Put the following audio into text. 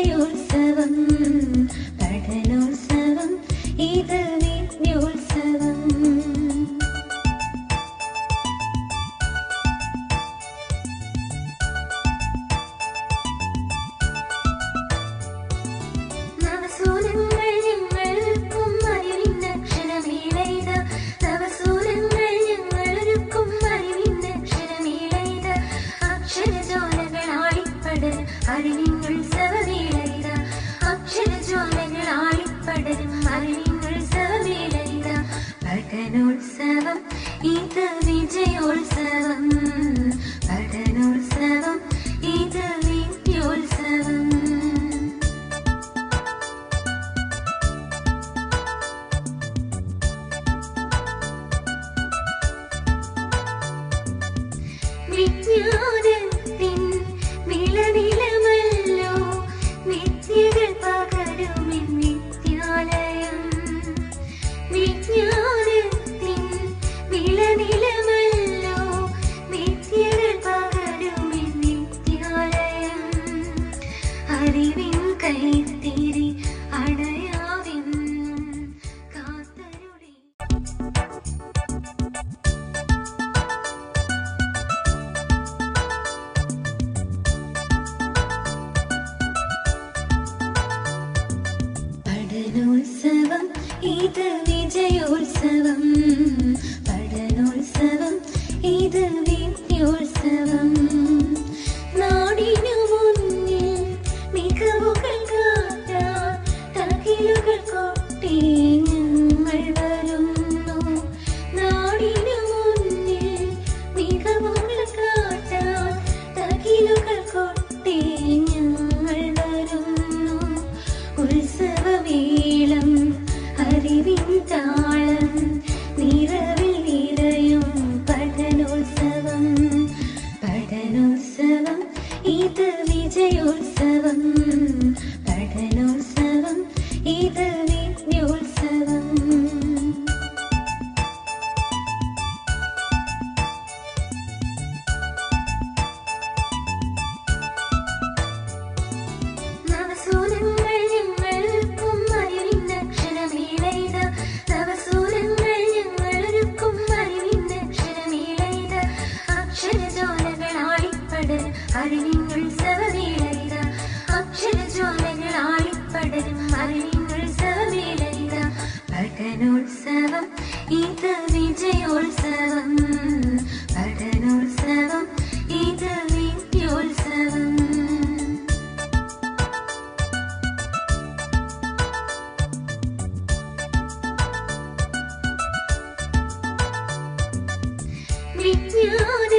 വിജയോത്സവം പഠനോത്സവം ഇത് വിദ്യോത്സവം. നവസൂരങ്ങൾ ഞങ്ങൾക്കും അറിവിന്നക്ഷരമേളയിത നവസൂരങ്ങൾ ഞങ്ങളൊരുക്കും അറിവിന്നക്ഷരമേളയിത അക്ഷരജ്വാലകളാളിപ്പടരും അറിവിന്നുത്സവമേളയിത അക്ഷരജ്വാലകളാളിപ്പടരും അറിവിന്നുത്സവമേളയിത പഠനോത്സവം ഇത് വിജയോത്സവം പഠനോത്സവം ഇത് വിദ്യോത്സവം. വിജ്ഞാനത്തിൻ വിളനിലമല്ലോ വിദ്യകൾ പകരുമെൻ വിദ്യാലയം. വിജ്ഞാനത്തിൻ വിളനിലമല്ലോ വിദ്യകൾ പകരുമെൻ വിദ്യാലയം. അറിവിൻ കൈത്തിരി അണയാവെന്നും കാത്തരുടെ പഠനോത്സവം ഇത് വിജയോത്സവം പഠനോത്സവം ഇത് വിദ്യോത്സവം. നാടിനു മുന്നിൽ മികവുകൾ കാട്ടാൻ തകിലുകൾ കൊട്ടി ഞങ്ങൾ വരുന്നു. നാടിനു മുന്നിൽ മികവുകൾ കാട്ടാൻ തകിലുകൾ കൊട്ടി ഞങ്ങൾ വരുന്നു. ഉത്സവവേളം അറിവിൻ താളം നിറവിൽ നിറയും പഠനോത്സവം പഠനോത്സവം ഇത് വിജയോത്സവം പഠനോത്സവം ഇത് വിദ്യോത്സവം. നവസൂരങ്ങൾ ഞങ്ങൾക്കും അറിവിന്നക്ഷരമേളയിത നവസൂരങ്ങൾ ഞങ്ങളൊരുക്കും അറിവിന്നക്ഷരമേളയിത അക്ഷരജ്വാലകളാളിപ്പടരും അറിവിന്നുത്സവമേളയിത അക്ഷരജ്വാലകളാളിപ്പടരും അറിവിന്നുത്സവമേളയിത പഠനോത്സവം ഇത് വിജയോത്സവം പഠനോത്സവം ഇത് വിദ്യോത്സവം. വിജ്ഞാന